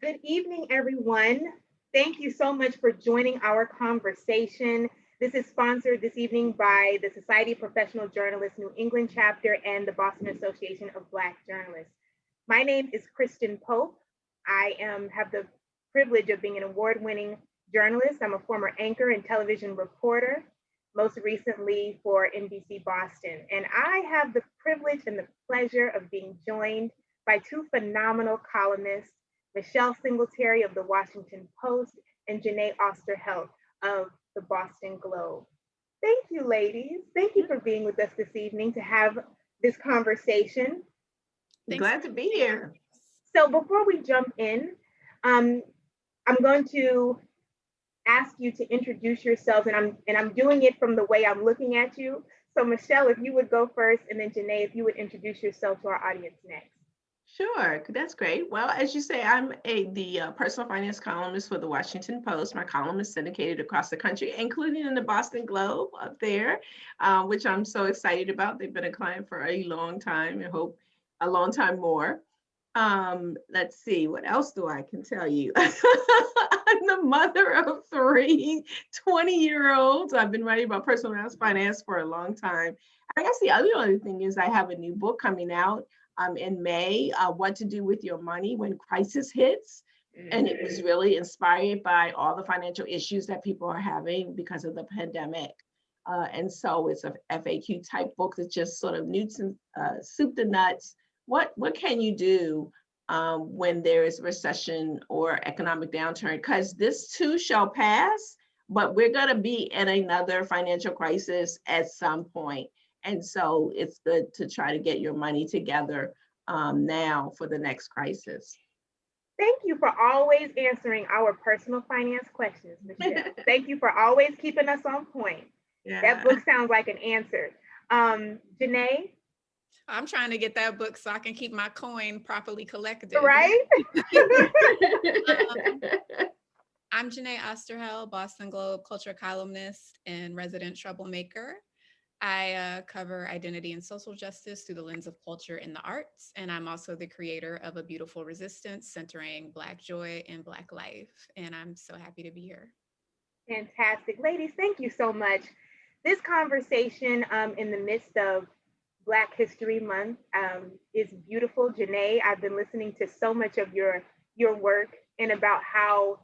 Good evening, everyone. Thank you so much for joining our conversation. This is sponsored this evening by the Society of Professional Journalists New England chapter and the Boston Association of Black Journalists. My name is Kristen Pope. Have the privilege of being an award-winning journalist. I'm a former anchor and television reporter, most recently for NBC Boston. And I have the privilege and the pleasure of being joined by two phenomenal columnists, Michelle Singletary of the Washington Post and Jeneé Osterheldt of the Boston Globe. Thank you, ladies. Thank you for being with us this evening to have this conversation. Thanks. Glad to be here. So before we jump in, um, I'm going to ask you to introduce yourselves, and I'm doing it from the way I'm looking at you. So Michelle, if you would go first, and then Jeneé, if you would introduce yourself to our audience next. Sure, that's great. Well, as you say, I'm the personal finance columnist for the Washington Post. My column is syndicated across the country, including in the Boston Globe up there, which I'm so excited about. They've been a client for a long time and hope a long time more. Let's see, what else do I can tell you? I'm the mother of three 20-year-olds. I've been writing about personal finance for a long time. I guess the other thing is I have a new book coming out in May, What to Do with Your Money When Crisis Hits. And it was really inspired by all the financial issues that people are having because of the pandemic. And so it's a FAQ type book that just sort of soup to nuts. What can you do when there is recession or economic downturn? Because this too shall pass, but we're going to be in another financial crisis at some point. And so it's good to try to get your money together now for the next crisis. Thank you for always answering our personal finance questions, Michelle. Thank you for always keeping us on point. Yeah. That book sounds like an answer. Jeneé? I'm trying to get that book so I can keep my coin properly collected. Right? I'm Jeneé Osterheldt, Boston Globe culture columnist and resident troublemaker. I cover identity and social justice through the lens of culture and the arts. And I'm also the creator of A Beautiful Resistance, centering Black joy and Black life. And I'm so happy to be here. Fantastic. Ladies, thank you so much. This conversation in the midst of Black History Month is beautiful. Jeneé, I've been listening to so much of your work and about how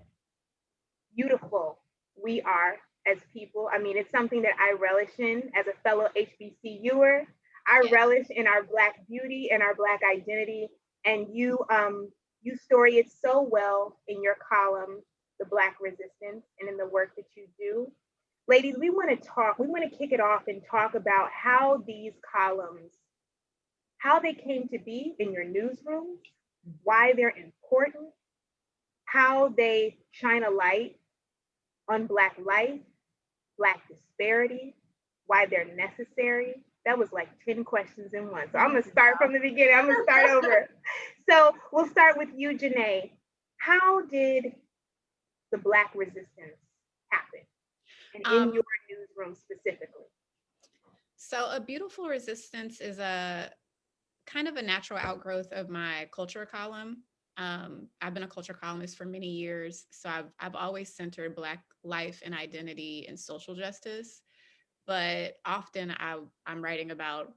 beautiful we are as people. I mean, it's something that I relish in as a fellow HBCUer. I relish in our Black beauty and our Black identity. And you story it so well in your column, The Black Resistance, and in the work that you do. Ladies, we want to kick it off and talk about how these columns, how they came to be in your newsrooms, why they're important, how they shine a light on Black life, Black disparity, why they're necessary. That was like 10 questions in one. So I'm going to start from the beginning. I'm going to start over. So we'll start with you, Jeneé. How did the Black resistance happen? And in your newsroom specifically? So A Beautiful Resistance is a kind of a natural outgrowth of my culture column. I've been a culture columnist for many years, so I've always centered Black life and identity and social justice. But often I'm writing about,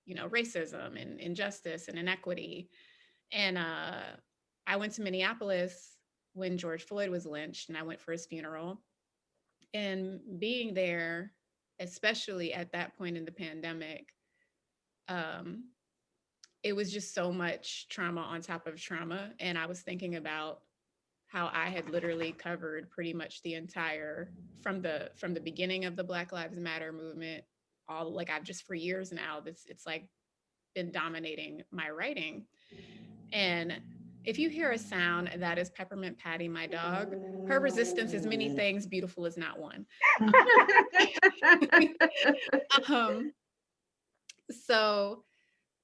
racism and injustice and inequity. And I went to Minneapolis when George Floyd was lynched, and I went for his funeral. And being there, especially at that point in the pandemic, um, it was just so much trauma on top of trauma. And I was thinking about how I had literally covered pretty much the entire from the beginning of the Black Lives Matter movement, all like I've just for years now, it's like been dominating my writing. And if you hear a sound, that is Peppermint Patty, my dog. Her resistance is many things, beautiful is not one. So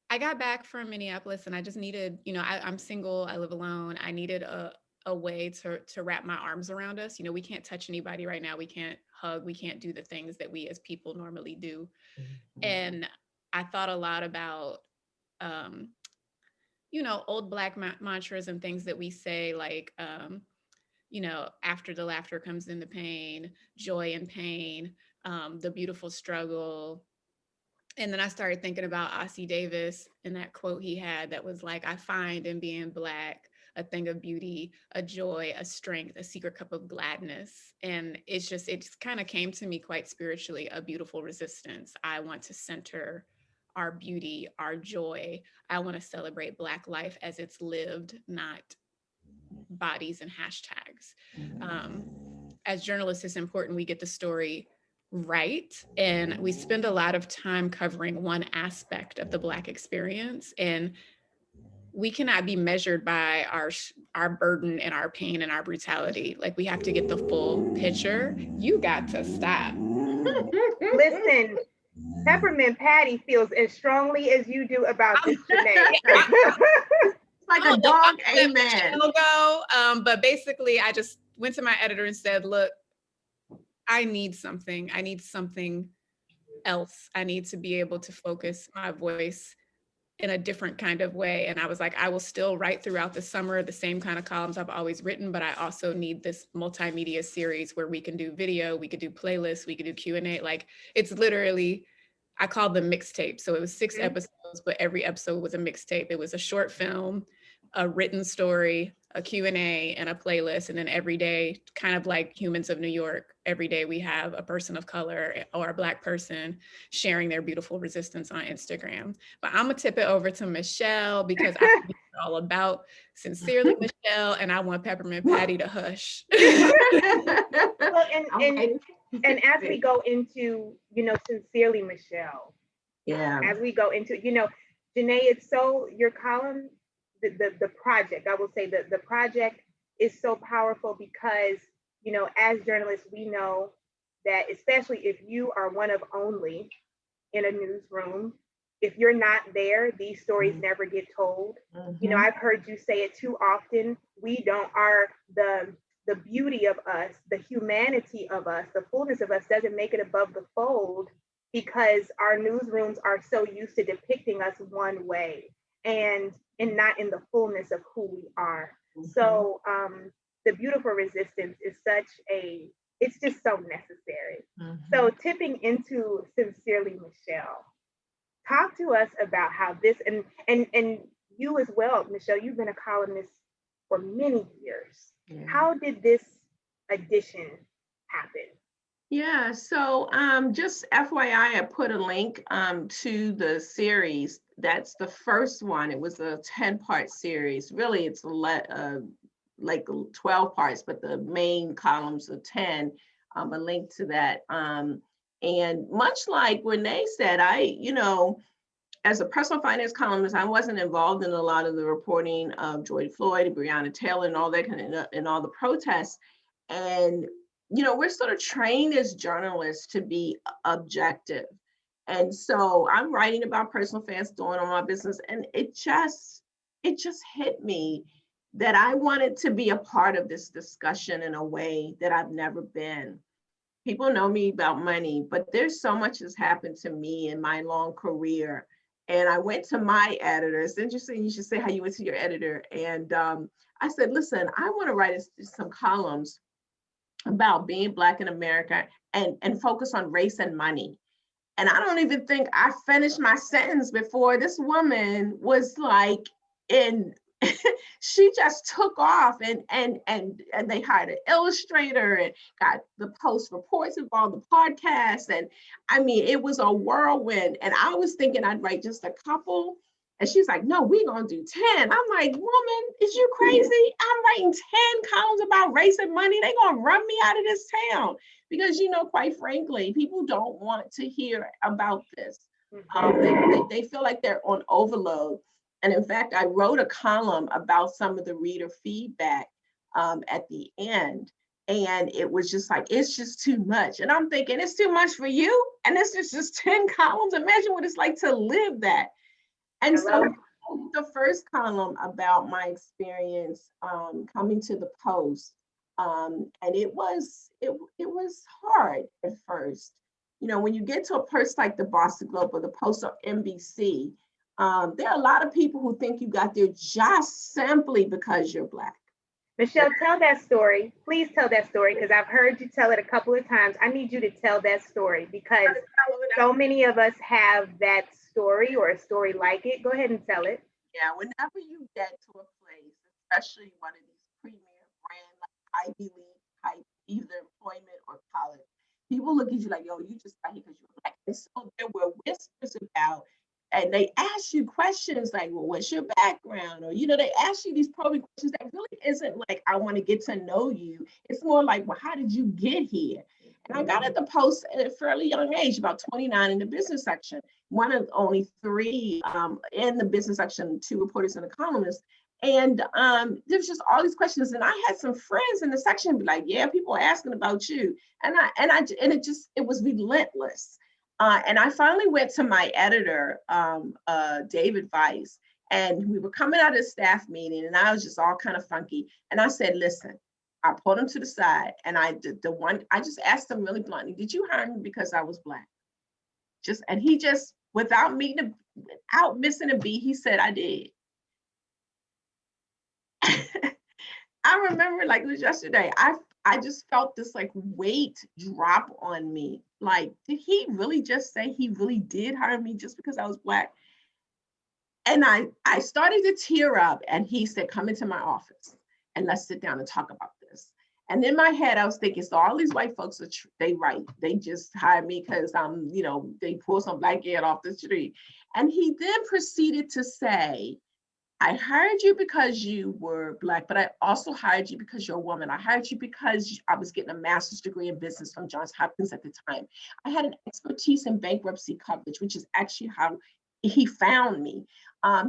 I got back from Minneapolis and I just needed, I'm single, I live alone. I needed a way to wrap my arms around us. We can't touch anybody right now. We can't hug. We can't do the things that we as people normally do. And I thought a lot about old Black mantras and things that we say, like, after the laughter comes in the pain, joy and pain, the beautiful struggle. And then I started thinking about Ossie Davis and that quote he had that was like, I find in being Black a thing of beauty, a joy, a strength, a secret cup of gladness. And it just kind of came to me quite spiritually, a beautiful resistance. I want to center our beauty, our joy. I want to celebrate Black life as it's lived, not bodies and hashtags. As journalists, it's important we get the story right. And we spend a lot of time covering one aspect of the Black experience. And we cannot be measured by our burden and our pain and our brutality. Like, we have to get the full picture. You got to stop. Listen, Peppermint Patty feels as strongly as you do about this, Jeneé. Like a dog, amen. But basically, I just went to my editor and said, look, I need something else. I need to be able to focus my voice in a different kind of way. And I was like, I will still write throughout the summer the same kind of columns I've always written, but I also need this multimedia series where we can do video, we could do playlists, we could do Q&A. Like, it's literally, I called them mixtapes. So it was 6 episodes, but every episode was a mixtape. It was a short film, a written story, a Q&A, and a playlist. And then every day, kind of like Humans of New York, every day we have a person of color or a Black person sharing their beautiful resistance on Instagram. But I'm gonna tip it over to Michelle, because I think it's all about Sincerely Michelle, and I want Peppermint Patty to hush. Well, and as we go into, Sincerely Michelle, as we go into, Jeneé, it's so, your column, the project, I will say that the project is so powerful because, as journalists, we know that, especially if you are one of only in a newsroom, if you're not there, these stories never get told. I've heard you say it too often. We don't, the beauty of us, the humanity of us, the fullness of us doesn't make it above the fold because our newsrooms are so used to depicting us one way and not in the fullness of who we are. So the beautiful resistance is it's just so necessary. So tipping into Sincerely Michelle, talk to us about how this, and you as well, Michelle, you've been a columnist for many years. Yeah. How did this addition happen? Yeah, so just FYI, I put a link to the series. That's the first one. It was a 10-part series. Really, it's like 12 parts, but the main columns are 10. A link to that. And much like Renee said, as a personal finance columnist, I wasn't involved in a lot of the reporting of George Floyd, Breonna Taylor, and all that kind of, and all the protests. And we're sort of trained as journalists to be objective. And so I'm writing about personal finance, doing all my business, and it just hit me that I wanted to be a part of this discussion in a way that I've never been. People know me about money, but there's so much that's happened to me in my long career. And I went to my editor. It's interesting you should say how you went to your editor. And I said, listen, I want to write some columns about being Black in America and focus on race and money. And I don't even think I finished my sentence before this woman was like she just took off and they hired an illustrator and got the Post reports involved, the podcast. And I mean, it was a whirlwind. And I was thinking I'd write just a couple. And she's like, no, we're going to do 10. I'm like, woman, is you crazy? I'm writing 10 columns about race and money. They're going to run me out of this town. Because, quite frankly, people don't want to hear about this. They feel like they're on overload. And in fact, I wrote a column about some of the reader feedback at the end. And it was just like, it's just too much. And I'm thinking, it's too much for you? And this is just 10 columns? Imagine what it's like to live that. And so the first column about my experience coming to the Post, and it was hard at first. When you get to a place like the Boston Globe or the Post or NBC, There are a lot of people who think you got there just simply because you're Black. Michelle, tell that story. Please tell that story because I've heard you tell it a couple of times. I need you to tell that story because so many of us have that story or a story like it. Go ahead and tell it. Yeah, whenever you get to a place, especially one of these premier brand like Ivy League type, either employment or college, people look at you like, yo, you just got here because you're Black. And so there were whispers about, and they ask you questions like, well, what's your background? Or, they ask you these probing questions that really isn't like, I want to get to know you. It's more like, well, how did you get here? And I got at the Post at a fairly young age, about 29 in the business section, one of only three in the business section, two reporters and a columnist. And there's just all these questions. And I had some friends in the section be like, yeah, people are asking about you. And it was relentless. And I finally went to my editor, David Weiss, and we were coming out of the staff meeting and I was just all kind of funky. And I said, listen, I pulled him to the side and I just asked him really bluntly, did you hire me because I was Black? And he just, without missing a beat, he said, I did. I remember like it was yesterday, I just felt this like weight drop on me. Like, did he really just say he really did hire me just because I was Black? And I started to tear up and he said, come into my office and let's sit down and talk about this. And in my head, I was thinking, so all these white folks they just hired me because they pulled some Black kid off the street. And he then proceeded to say, I hired you because you were Black, but I also hired you because you're a woman. I hired you because I was getting a master's degree in business from Johns Hopkins at the time. I had an expertise in bankruptcy coverage, which is actually how he found me.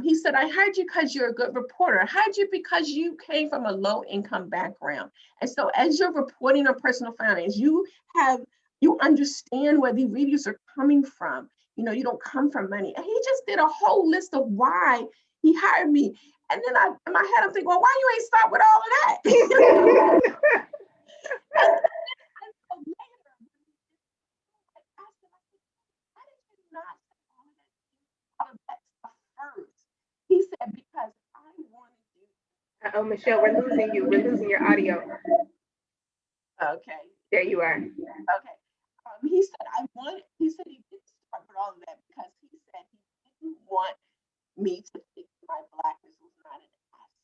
He said, I hired you because you're a good reporter. I hired you because you came from a low income background. And so as you're reporting on personal finance, you understand where the readers are coming from. You don't come from money. And he just did a whole list of why he hired me. And then in my head, I'm thinking, well, why you ain't start with all of that? And so later, I asked him, why did you not say all of that stuff first? He said, because I wanted you. Oh, Michelle, we're losing you. We're losing your audio. Okay. There you are. Okay. He said he didn't start with all of that because he said he didn't want me to think my Blackness was not an asset.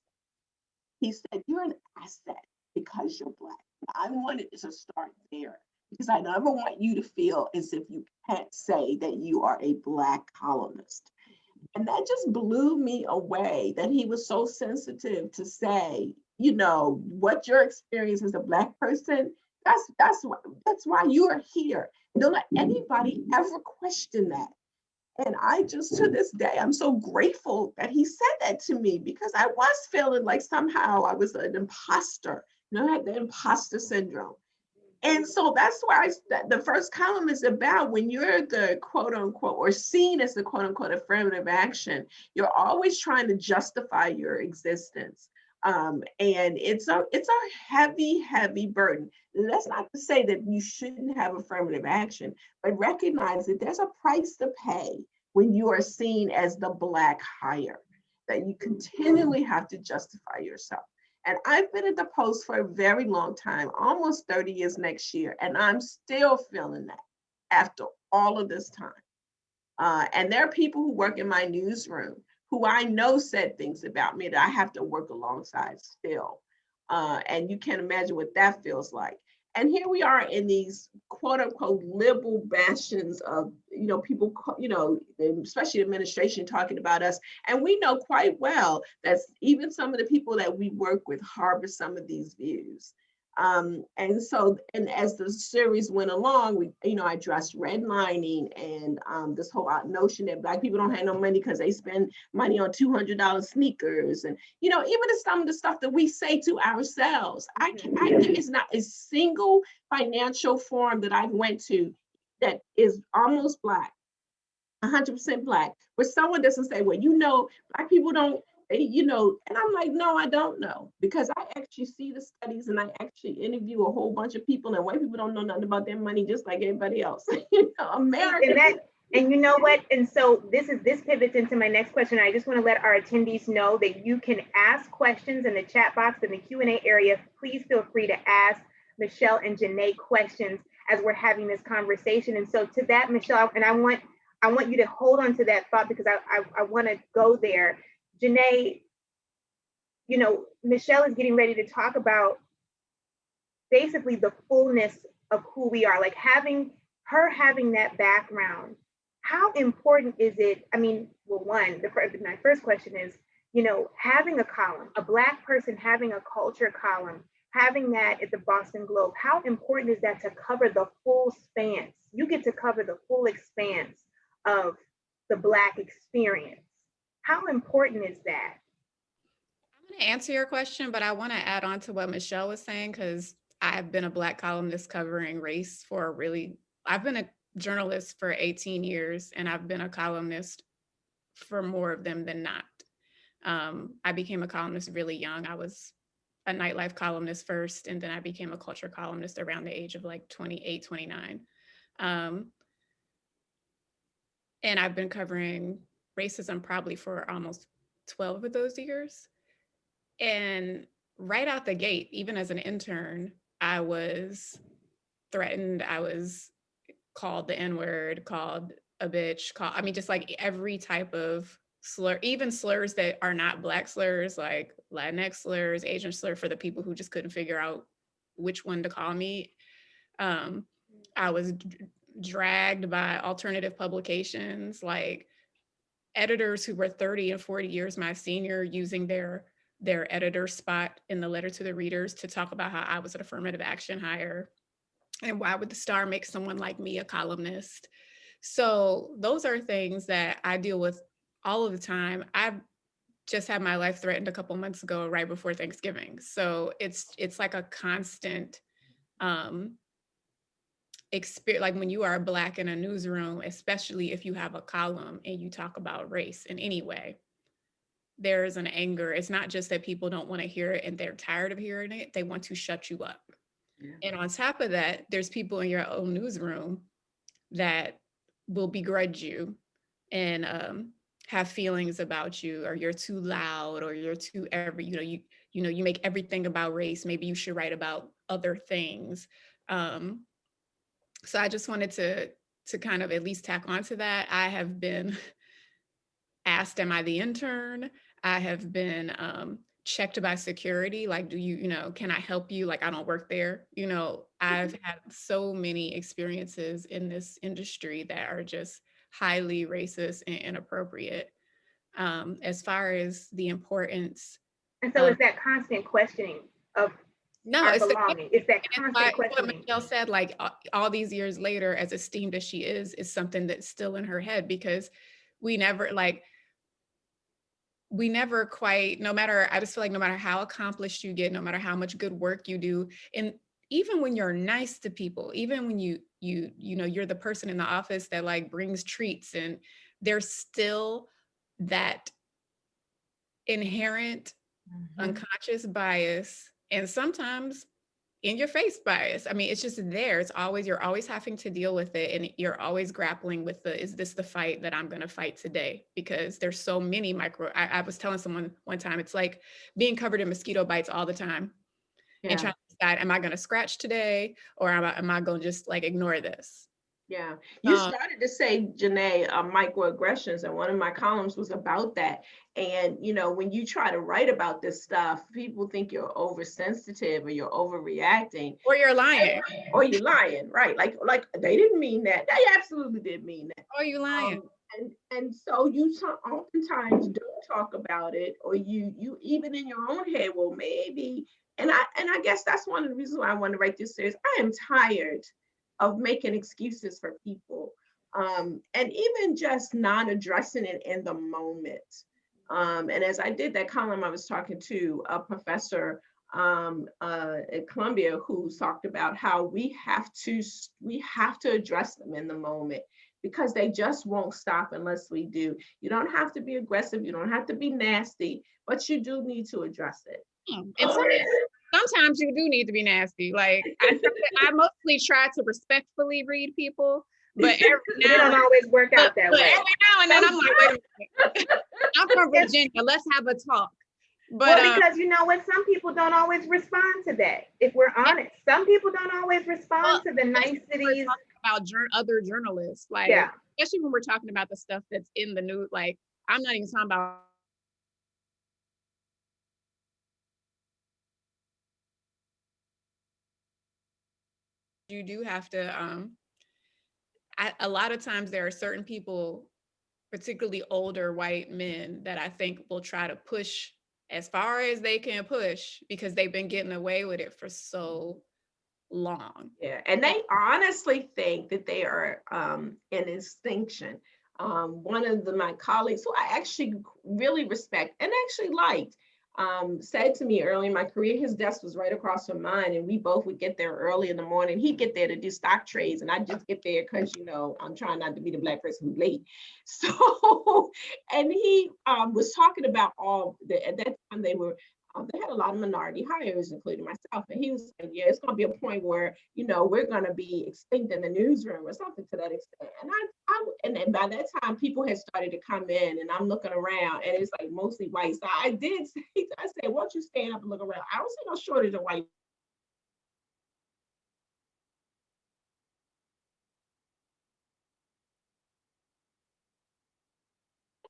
He said, you're an asset because you're Black. I wanted to start there because I never want you to feel as if you can't say that you are a Black columnist. And that just blew me away that he was so sensitive to say, what your experience as a Black person, that's why you are here. Don't let anybody ever question that. And I just, to this day, I'm so grateful that he said that to me because I was feeling like somehow I was an imposter. I had the imposter syndrome. And so that's why the first column is about when you're the quote unquote, or seen as the quote unquote affirmative action, you're always trying to justify your existence. And it's a heavy, heavy burden. That's not to say that you shouldn't have affirmative action, but recognize that there's a price to pay when you are seen as the Black hire, that you continually have to justify yourself. And I've been at the Post for a very long time, almost 30 years next year, and I'm still feeling that after all of this time. And there are people who work in my newsroom who I know said things about me that I have to work alongside still. And you can't imagine what that feels like. And here we are in these quote unquote liberal bastions of, people, especially administration talking about us. And we know quite well that even some of the people that we work with harbor some of these views. And as the series went along, I addressed redlining and this whole notion that Black people don't have no money because they spend money on $200 sneakers. And, even some of the stuff that we say to ourselves, it's not a single financial forum that I went to that is almost Black, 100% Black, where someone doesn't say, well, Black people don't, and I'm like, no, I don't know, because I actually see the studies and I actually interview a whole bunch of people, and white people don't know nothing about their money, just like everybody else. America. And you know what? And so this pivots into my next question. I just want to let our attendees know that you can ask questions in the chat box in the Q&A area. Please feel free to ask Michelle and Jeneé questions as we're having this conversation. And so to that, Michelle, and I want you to hold on to that thought because I want to go there. Jeneé, you know, Michelle is getting ready to talk about basically the fullness of who we are, like having that background. How important is it? I mean, well, one, my first question is, you know, having a column, a Black person having a culture column, having that at the Boston Globe, how important is that to cover the full span? You get to cover the full expanse of the Black experience. How important is that? I'm going to answer your question, but I want to add on to what Michelle was saying, because I've been a Black columnist covering race I've been a journalist for 18 years, and I've been a columnist for more of them than not. I became a columnist really young. I was a nightlife columnist first, and then I became a culture columnist around the age of like 28, 29. And I've been covering racism probably for almost 12 of those years. And right out the gate, even as an intern, I was threatened. I was called the N-word, called a bitch, I mean, just like every type of slur, even slurs that are not Black slurs, like Latinx slurs, Asian slur, for the people who just couldn't figure out which one to call me. I was dragged by alternative publications, like editors who were 30 and 40 years my senior, using their editor spot in the letter to the readers to talk about how I was an affirmative action hire. And why would the Star make someone like me a columnist? So those are things that I deal with all of the time. I just had my life threatened a couple months ago, right before Thanksgiving. So it's like a constant experience. Like when you are Black in a newsroom, especially if you have a column and you talk about race in any way, there is an anger. It's not just that people don't want to hear it and they're tired of hearing it. They want to shut you up. Yeah. And on top of that, there's people in your own newsroom that will begrudge you and have feelings about you, or you're too loud, or you're too you make everything about race. Maybe you should write about other things. So I just wanted to kind of at least tack onto that. I have been asked, am I the intern? I have been checked by security, like, do you, can I help you? Like, I don't work there. I've had so many experiences in this industry that are just highly racist and inappropriate. As far as the importance. And so it's that constant questioning of our belonging. It's that constant questioning. What Michelle said, like all these years later, as esteemed as she is something that's still in her head, because we never quite, I just feel like no matter how accomplished you get, no matter how much good work you do, and even when you're nice to people, even when you're the person in the office that like brings treats, and there's still that inherent unconscious bias, and sometimes in your face bias. I mean, it's just there. You're always having to deal with it. And you're always grappling with is this the fight that I'm going to fight today? Because there's so many I was telling someone one time, it's like being covered in mosquito bites all the time. Yeah. And trying to decide, am I going to scratch today? Or am I going to just like ignore this? Yeah, you started to say, Jeneé, microaggressions, and one of my columns was about that. And, when you try to write about this stuff, people think you're oversensitive or you're overreacting. Or you're lying. Or you're lying, right? Like they didn't mean that. They absolutely did mean that. Or you lying. And so you oftentimes don't talk about it, or you even in your own head, well, maybe. And I guess that's one of the reasons why I want to write this series. I am tired of making excuses for people, and even just not addressing it in the moment. And as I did that column, I was talking to a professor at Columbia who talked about how we have to address them in the moment, because they just won't stop unless we do. You don't have to be aggressive, you don't have to be nasty, but you do need to address it. And sometimes you do need to be nasty. Like I mostly try to respectfully read people, but every It don't always work out that way. Every now and then I'm like, wait a minute. I'm from Virginia. Let's have a talk. But well, because you know what, some people don't always respond to that. If we're honest, some people don't always respond to the niceties. About other journalists, like, yeah, especially when we're talking about the stuff that's in the news. Like, I'm not even talking about. You do have to. A lot of times there are certain people, particularly older white men, that I think will try to push as far as they can push because they've been getting away with it for so long. Yeah, and they honestly think that they are an extinction. One of my colleagues, who I actually really respect and actually liked, said to me early in my career, his desk was right across from mine, and we both would get there early in the morning. He'd get there to do stock trades, and I'd just get there because, you know, I'm trying not to be the Black person who's late. So, and he was talking about at that time they had a lot of minority hires, including myself. And he was like, yeah, it's going to be a point where, you know, we're going to be extinct in the newsroom or something to that extent. And then by that time, people had started to come in, and I'm looking around, and it's like mostly white. So I said, why don't you stand up and look around? I don't see no shortage of white.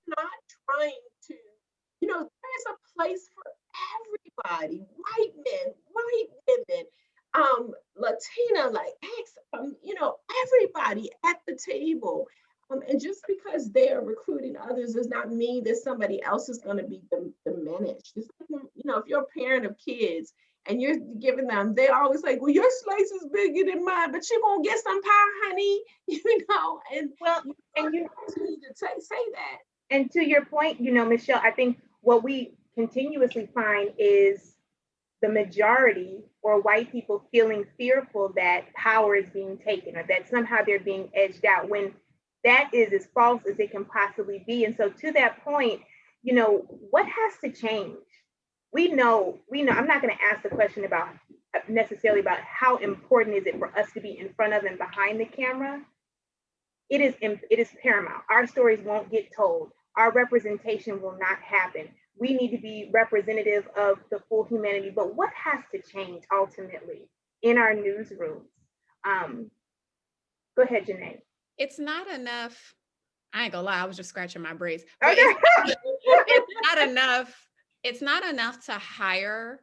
Not trying to, you know, there's a place for everybody, white men, white women, Latina, like you know, everybody at the table. And just because they're recruiting others does not mean that somebody else is going to be diminished. It's like, you know, if you're a parent of kids and you're giving them, they're always like, well, your slice is bigger than mine, but you're going to get some pie, honey, you know, and well, and you continue to say that. And to your point, you know, Michelle, I think what we continuously find is the majority or white people feeling fearful that power is being taken or that somehow they're being edged out when that is as false as it can possibly be. And so to that point, you know, what has to change? We know, I'm not going to ask the question about necessarily about how important is it for us to be in front of and behind the camera. It is paramount. Our stories won't get told. Our representation will not happen. We need to be representative of the full humanity. But what has to change ultimately in our newsrooms? Go ahead, Jeneé. It's not enough. I ain't gonna lie, I was just scratching my braids. Okay. It's not enough. It's not enough to hire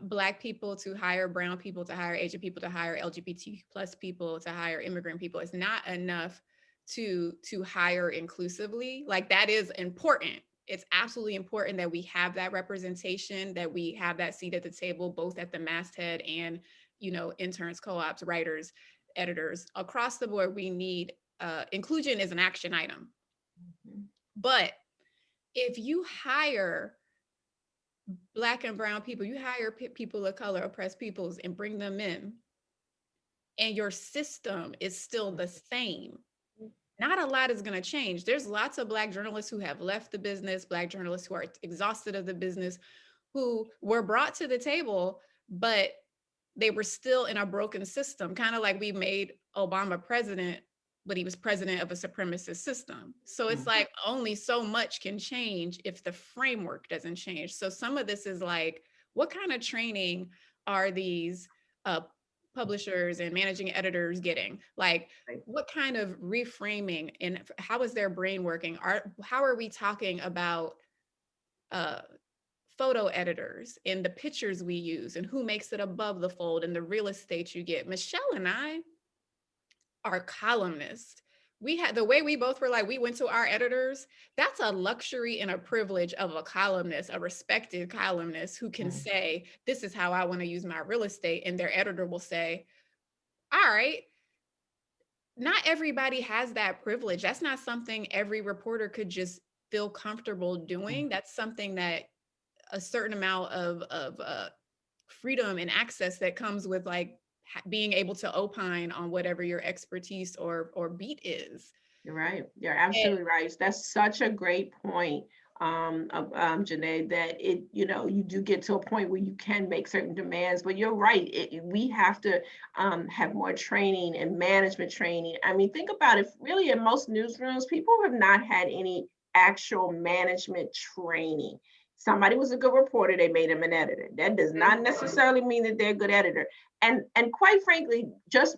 Black people, to hire brown people, to hire Asian people, to hire LGBT plus people, to hire immigrant people. It's not enough to hire inclusively. Like, that is important. It's absolutely important that we have that representation, that we have that seat at the table, both at the masthead and, you know, interns, co-ops, writers, editors across the board. We need inclusion is an action item. Mm-hmm. But if you hire Black and brown people, you hire people of color, oppressed peoples, and bring them in, and your system is still the same, not a lot is going to change. There's lots of Black journalists who have left the business, Black journalists who are exhausted of the business, who were brought to the table, but they were still in a broken system, kind of like we made Obama president, but he was president of a supremacist system. So it's like only so much can change if the framework doesn't change. So some of this is like, what kind of training are these publishers and managing editors getting? Like, what kind of reframing and how is their brain working? How are we talking about photo editors and the pictures we use and who makes it above the fold and the real estate you get? Michelle and I are columnists. We had the way we both were like, we went to our editors. That's a luxury and a privilege of a columnist, a respected columnist who can say, this is how I want to use my real estate. And their editor will say, all right. Not everybody has that privilege. That's not something every reporter could just feel comfortable doing. That's something that a certain amount of freedom and access that comes with like being able to opine on whatever your expertise or beat is. You're right. You're absolutely right. That's such a great point. Jeneé, that you do get to a point where you can make certain demands, but you're right. We have to have more training and management training. I mean, think about it, really in most newsrooms, people have not had any actual management training. Somebody was a good reporter, they made him an editor. That does not necessarily mean that they're a good editor. And quite frankly,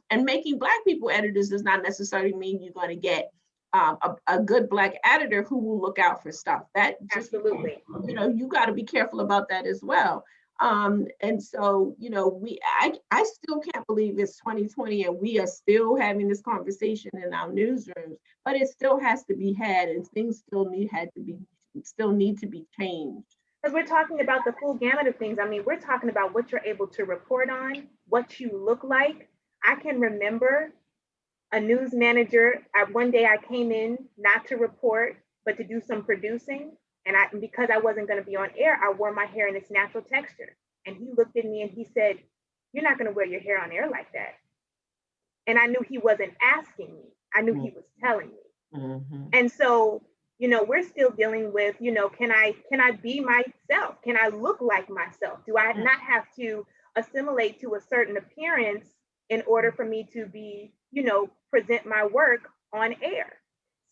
and making Black people editors does not necessarily mean you're going to get a good Black editor who will look out for stuff. That just, Absolutely. you got to be careful about that as well. And so, I still can't believe it's 2020 and we are still having this conversation in our newsrooms, but it still has to be had, and things still need to be changed. Because we're talking about the full gamut of things. I mean, we're talking about what you're able to report on, what you look like. I can remember a news manager. One day I came in not to report, but to do some producing. And because I wasn't going to be on air, I wore my hair in its natural texture. And he looked at me and he said, "You're not going to wear your hair on air like that." And I knew he wasn't asking me. I knew he was telling me. Mm-hmm. And so, we're still dealing with, can I be myself? Can I look like myself? Do I not have to assimilate to a certain appearance in order for me to be, present my work on air?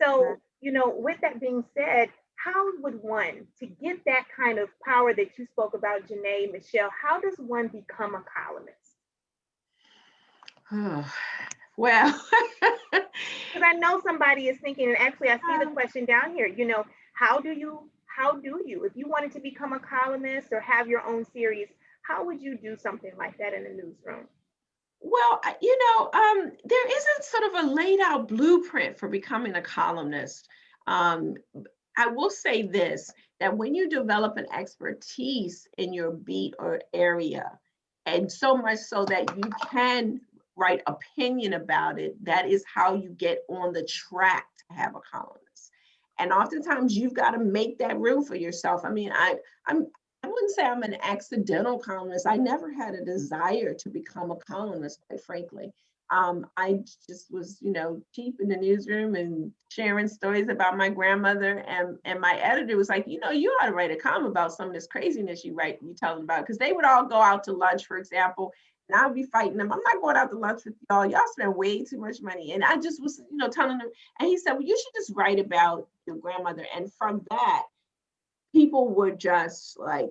So, with that being said, how would one, to get that kind of power that you spoke about, Jeneé, Michelle, how does one become a columnist? Oh, well, because I know somebody is thinking, and actually I see the question down here, how do you, if you wanted to become a columnist or have your own series, how would you do something like that in a newsroom? Well, there isn't sort of a laid out blueprint for becoming a columnist. I will say this, that when you develop an expertise in your beat or area, and so much so that you can write opinion about it, that is how you get on the track to have a columnist. And oftentimes you've got to make that room for yourself. I mean, I wouldn't say I'm an accidental columnist. I never had a desire to become a columnist, quite frankly. I just was, cheap in the newsroom and sharing stories about my grandmother. And my editor was like, you ought to write a column about some of this craziness you tell them about. Because they would all go out to lunch, for example, and I would be fighting them. I'm not going out to lunch with y'all. Y'all spend way too much money. And I just was, telling them. And he said, well, you should just write about your grandmother. And from that, people were just like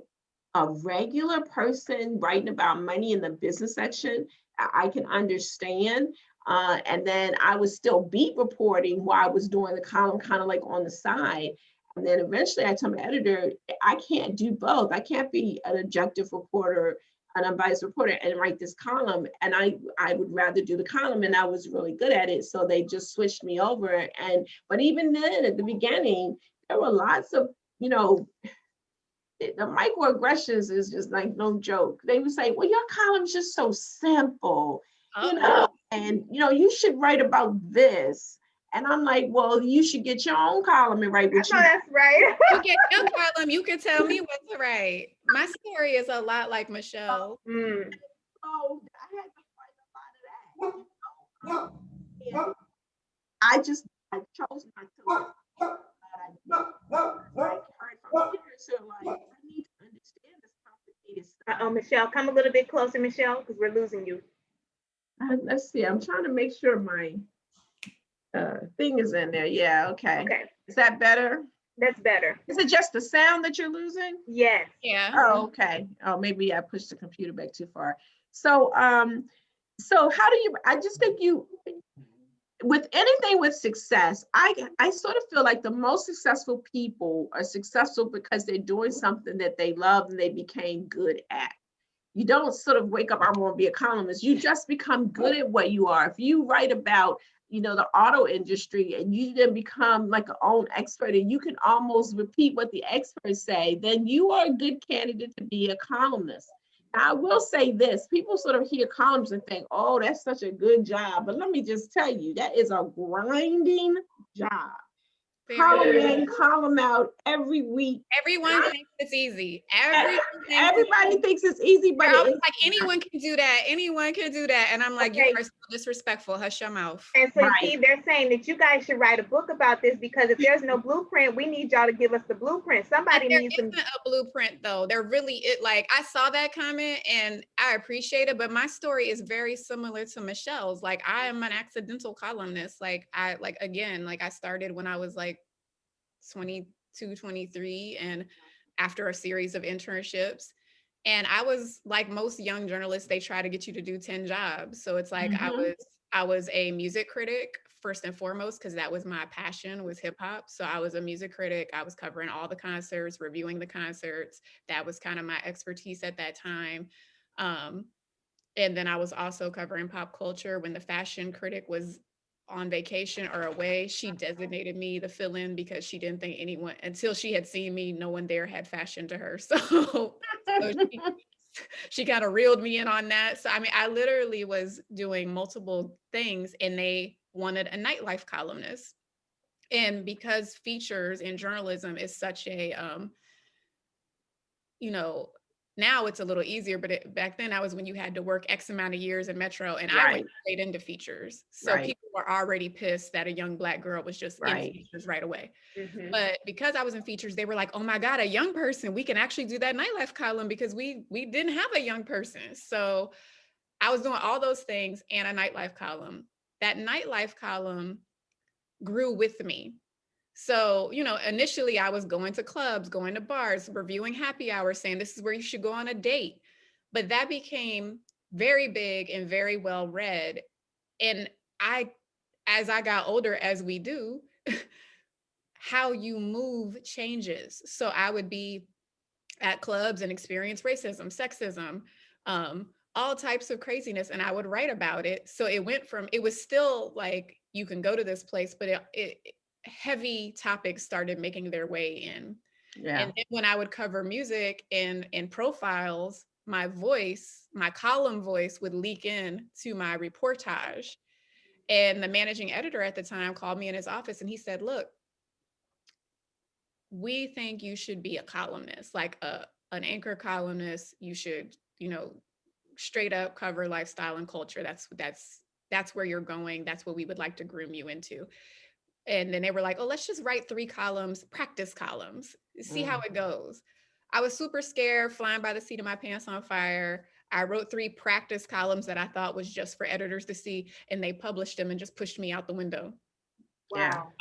a regular person writing about money in the business section. I can understand. And then I was still beat reporting while I was doing the column kind of like on the side. And then eventually I told my editor, I can't do both. I can't be an objective reporter, an unbiased reporter, and write this column. And I would rather do the column, and I was really good at it. So they just switched me over. But even then at the beginning, there were lots of, the microaggressions is just like no joke. They would say, well, your column's just so simple, and you should write about this. And I'm like, well, you should get your own column and write what you. That's right. You get your column, you can tell me what to write. My story is a lot like Michelle. So I had to fight a lot of that. I chose not to. I need to understand this complicated stuff. Michelle, come a little bit closer, Michelle, because we're losing you. Let's see. I'm trying to make sure my thing is in there. Yeah. Okay. Is that better? That's better. Is it just the sound that you're losing? Yes. Yeah. Oh, okay. Oh, maybe I pushed the computer back too far. So, so how do you? I just think with anything with success, I sort of feel like the most successful people are successful because they're doing something that they love and they became good at. You don't sort of wake up, I want to be a columnist. You just become good at what you are. If you write about, the auto industry and you then become like an own expert and you can almost repeat what the experts say, then you are a good candidate to be a columnist. Now, I will say this, people sort of hear columns and think, oh, that's such a good job. But let me just tell you, that is a grinding job. Column in, column out every week. Everyone thinks it's easy. Everybody thinks it's easy, but I was like, anyone can do that. Anyone can do that. And I'm like, Okay. you are so disrespectful. Hush your mouth. And so, Right. see, they're saying that you guys should write a book about this, because if there's no blueprint, we need y'all to give us the blueprint. Somebody needs some. There isn't a blueprint, though. There really, like, I saw that comment and I appreciate it, but my story is very similar to Michelle's. Like, I am an accidental columnist. Like, I started when I was like 22, 23, and after a series of internships. And I was like most young journalists, they try to get you to do 10 jobs. So it's like I was a music critic first and foremost, because that was my passion, was hip hop. So I was a music critic. I was covering all the concerts, reviewing the concerts. That was kind of my expertise at that time. And then I was also covering pop culture. When the fashion critic was on vacation or away, she designated me the fill-in because she didn't think anyone, until she had seen me, no one there had fashion to her. So she kind of reeled me in on that. So, I mean, I literally was doing multiple things, and they wanted a nightlife columnist. And because features in journalism is such a, now it's a little easier, but back then I was when you had to work X amount of years in Metro, and I went straight into features. So people were already pissed that a young Black girl was just in features right away. Mm-hmm. But because I was in features, they were like, oh my God, a young person, we can actually do that nightlife column, because we didn't have a young person. So I was doing all those things and a nightlife column. That nightlife column grew with me. So, initially I was going to clubs, going to bars, reviewing happy hours, saying this is where you should go on a date. But that became very big and very well read. And as I got older, as we do, how you move changes. So I would be at clubs and experience racism, sexism, all types of craziness, and I would write about it. So it was still like, you can go to this place, but heavy topics started making their way in. Yeah. And then when I would cover music and profiles, my column voice would leak in to my reportage. And the managing editor at the time called me in his office and he said, look, we think you should be a columnist, like an anchor columnist. You should, straight up cover lifestyle and culture. That's where you're going. That's what we would like to groom you into. And then they were like, oh, let's just write 3 columns, practice columns, see how it goes. I was super scared, flying by the seat of my pants on fire. I wrote 3 practice columns that I thought was just for editors to see, and they published them and just pushed me out the window. Wow.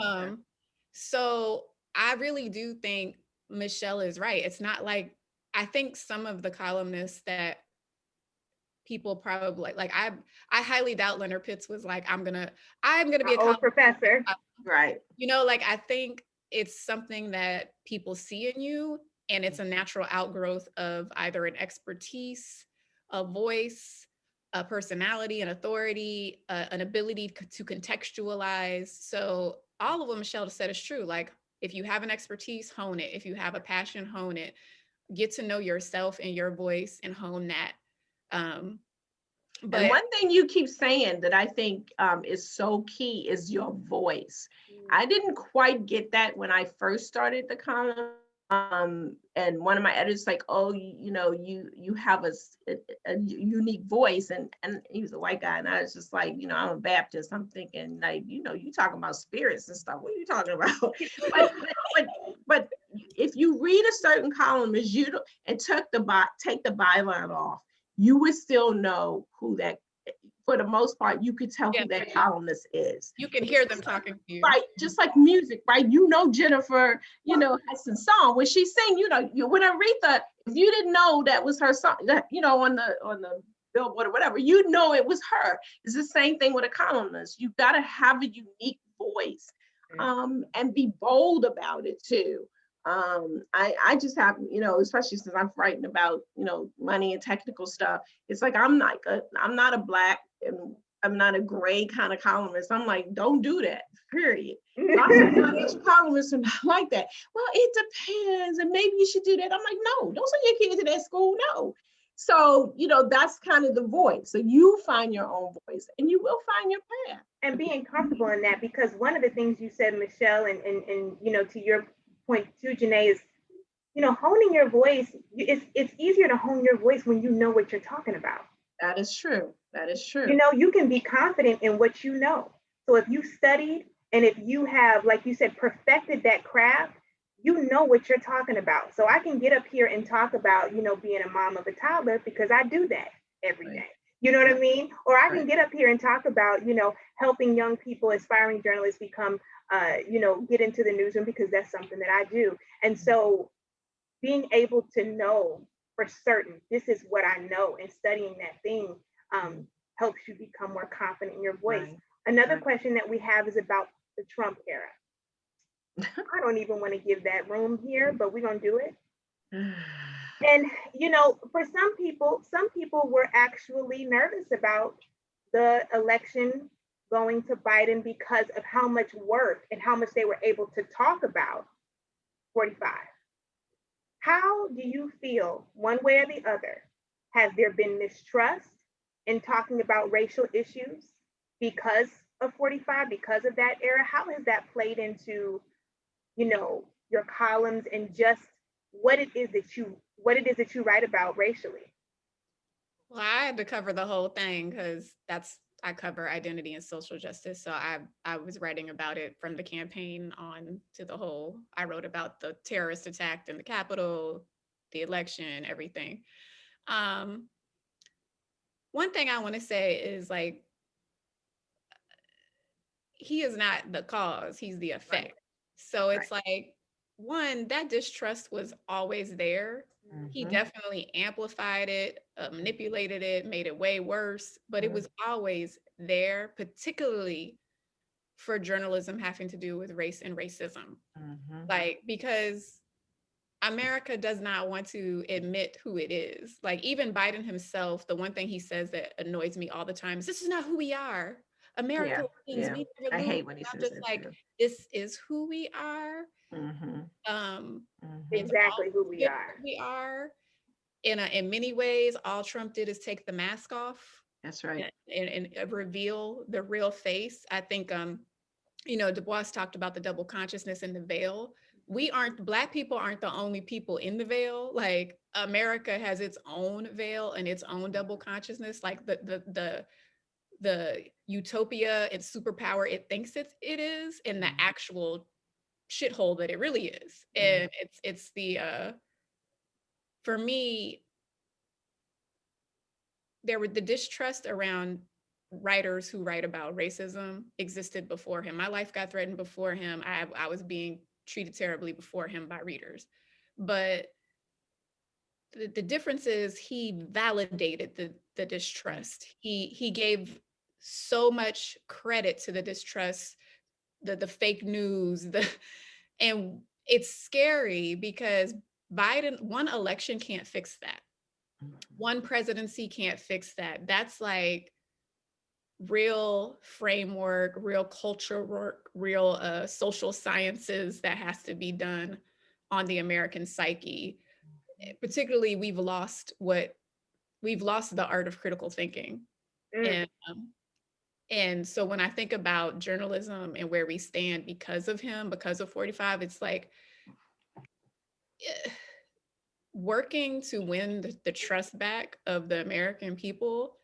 So I really do think Michelle is right. It's not like, I think some of the columnists that people probably like, I highly doubt Leonard Pitts was like, I'm gonna be a old professor. Right. Like, I think it's something that people see in you, and it's a natural outgrowth of either an expertise, a voice, a personality, an authority, an ability to contextualize. So all of what Michelle said is true. Like, if you have an expertise, hone it. If you have a passion, hone it. Get to know yourself and your voice and hone that. But one thing you keep saying that I think is so key is your voice. I didn't quite get that when I first started the column. And one of my editors like, oh, you have a unique voice, and he was a white guy, and I was just like, I'm a Baptist. I'm thinking like, you talking about spirits and stuff. What are you talking about? but if you read a certain column and take the byline off, you would still know who that. For the most part, you could tell who that columnist is. You can hear them talking to you. Right, just like music, right? Jennifer, Hudson's song. When she sing, when Aretha, if you didn't know that was her song, on the Billboard or whatever, it was her. It's the same thing with a columnist. You gotta have a unique voice, and be bold about it too. I just have, especially since I'm frightened about, money and technical stuff. It's like, I'm not a Black and I'm not a gray kind of columnist. I'm like, don't do that, period. Lots of columnists are not like that. Well, it depends, and maybe you should do that. I'm like, no, don't send your kids to that school, no. So, that's kind of the voice. So you find your own voice and you will find your path. And being comfortable in that, because one of the things you said, Michelle, and to your point too, Jeneé, is, honing your voice, it's easier to hone your voice when you know what you're talking about. That is true. That is true. You can be confident in what you know. So if you studied and if you have, like you said, perfected that craft, you know what you're talking about. So I can get up here and talk about, being a mom of a toddler because I do that every day. You know what I mean? Or I can get up here and talk about, helping young people, aspiring journalists become, get into the newsroom because that's something that I do. And so being able to know for certain, this is what I know, and studying that thing helps you become more confident in your voice. Right. Another question that we have is about the Trump era. I don't even want to give that room here, but we're going to do it. And, for some people were actually nervous about the election going to Biden because of how much work and how much they were able to talk about 45. How do you feel, one way or the other? Has there been mistrust in talking about racial issues because of 45, because of that era? How has that played into, your columns and just what it is that you write about racially? Well, I had to cover the whole thing because I cover identity and social justice. So I was writing about it from the campaign on to the whole. I wrote about the terrorist attack in the Capitol, the election, everything. One thing I want to say is like, he is not the cause, he's the effect. Right. So it's like, one, that distrust was always there. Mm-hmm. He definitely amplified it, manipulated it, made it way worse, but it was always there, particularly for journalism having to do with race and racism. Mm-hmm. Like, because America does not want to admit who it is. Like, even Biden himself, the one thing he says that annoys me all the time is, this is not who we are. America wins. We never lose. I hate when he says just that like, too. This is who we are. Exactly who we are. We are. In many ways, all Trump did is take the mask off. That's right. And reveal the real face. I think, Du Bois talked about the double consciousness and the veil. Black people aren't the only people in the veil. Like, America has its own veil and its own double consciousness. Like the utopia and superpower it thinks it is, and the actual shithole that it really is. And it's the for me, there were the distrust around writers who write about racism existed before him. My life got threatened before him. I was being treated terribly before him by readers. But the difference is he validated the distrust. He gave so much credit to the distrust, the fake news, and it's scary because one election can't fix that. One presidency can't fix that. That's like real framework, real culture work, real social sciences that has to be done on the American psyche. Particularly, we've lost the art of critical thinking. And so when I think about journalism and where we stand because of him, because of 45, it's like working to win the trust back of the American people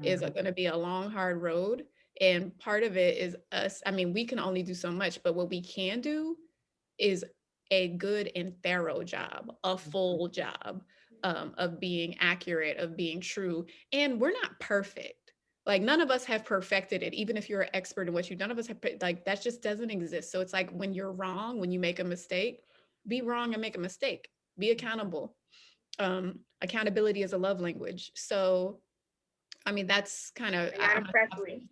is going to be a long, hard road. And part of it is us. I mean, we can only do so much, but what we can do is a good and thorough job, a full job of being accurate, of being true. And we're not perfect. Like, none of us have perfected it. Even if you're an expert in what none of us have, like, that just doesn't exist. So it's like, when you're wrong, when you make a mistake, be wrong and make a mistake. Be accountable. Accountability is a love language. So, I mean, that's kind of, I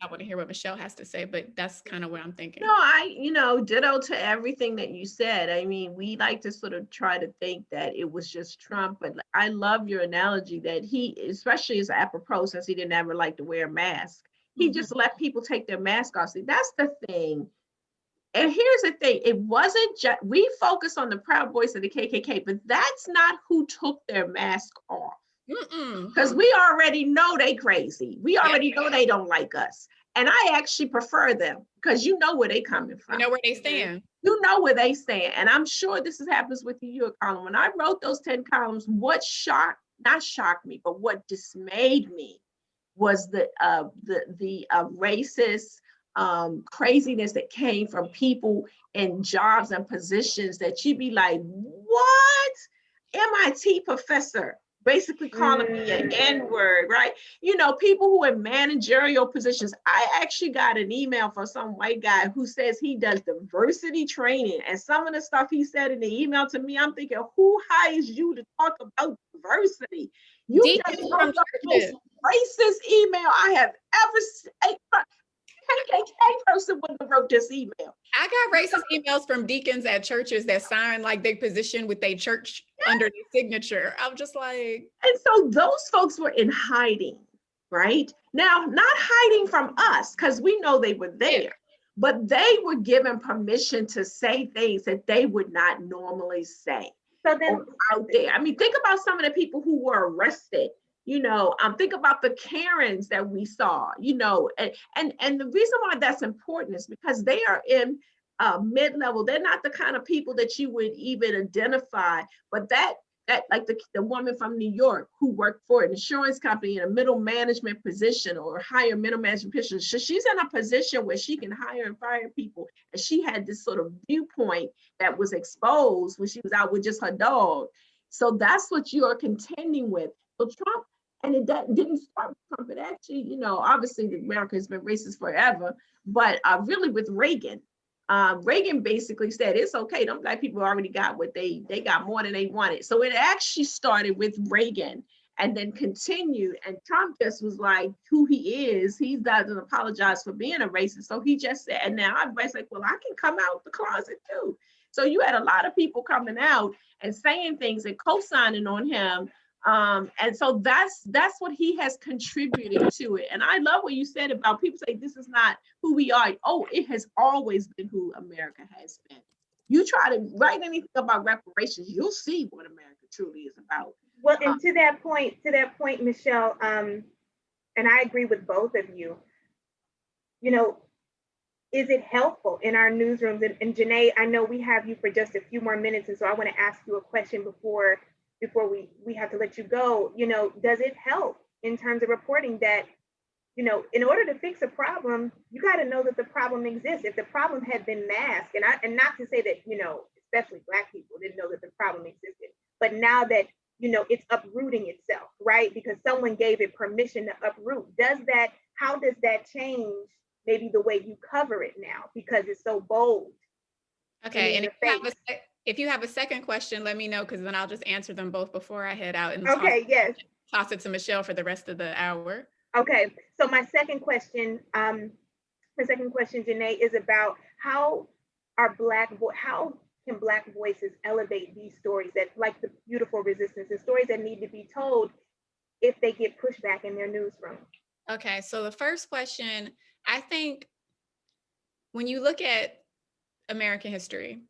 want to hear what Michelle has to say, but that's kind of what I'm thinking. No, ditto to everything that you said. I mean, we like to sort of try to think that it was just Trump, but I love your analogy that he, especially as apropos, since he didn't ever like to wear a mask, he just let people take their mask off. See, that's the thing. And here's the thing, it wasn't just, we focus on the Proud Boys of the KKK, but that's not who took their mask off. Because we already know they crazy. We already know they don't like us. And I actually prefer them because you know where they coming from. You know where they stand. You know where they stand. And I'm sure this happens with your column. When I wrote those 10 columns, what not shocked me, but what dismayed me was the racist craziness that came from people in jobs and positions that you'd be like, what? MIT professor basically calling me an N-word, right? You know, people who are in managerial positions. I actually got an email from some white guy who says he does diversity training. And some of the stuff he said in the email to me, I'm thinking, who hires you to talk about diversity? You just wrote the most racist email I have ever seen. KKK person wouldn't have wrote this email. I got racist emails from deacons at churches that sign like their position with their church under their signature. I'm just like. And so those folks were in hiding, right? Now, not hiding from us because we know they were there, but they were given permission to say things that they would not normally say. So then out there, I mean, think about some of the people who were arrested. You know, think about the Karens that we saw, you know, and the reason why that's important is because they are in mid-level. They're not the kind of people that you would even identify, but that like the woman from New York who worked for an insurance company in a middle management position or higher middle management position. So she's in a position where she can hire and fire people. And she had this sort of viewpoint that was exposed when she was out with just her dog. So that's what you are contending with. So Trump, and it didn't start with Trump. It actually, you know, obviously America has been racist forever, but really with Reagan. Reagan basically said, it's okay. Them black people already got what they got more than they wanted. So it actually started with Reagan and then continued. And Trump just was like who he is. He doesn't apologize for being a racist. So he just said, and now everybody's like, well, I can come out the closet too. So you had a lot of people coming out and saying things and co-signing on him. And so that's what he has contributed to it. And I love what you said about people say this is not who we are. Oh, it has always been who America has been. You try to write anything about reparations, you'll see what America truly is about. Well, and to that point, Michelle, and I agree with both of you. You know, is it helpful in our newsrooms? And Jeneé, I know we have you for just a few more minutes, and so I want to ask you a question before we have to let you go. You know, does it help in terms of reporting that, you know, in order to fix a problem, you got to know that the problem exists. If the problem had been masked, and not to say that, you know, especially Black people didn't know that the problem existed, but now that, you know, it's uprooting itself, right? Because someone gave it permission to uproot. How does that change maybe the way you cover it now? Because it's so bold. Okay, and if you have a second question, let me know, because then I'll just answer them both before I head out and toss it to Michelle for the rest of the hour. Okay, so my second question, Jeneé, is about how can Black voices elevate these stories that, like the beautiful resistance, the stories that need to be told if they get pushback in their newsroom? Okay, so the first question, I think when you look at American history,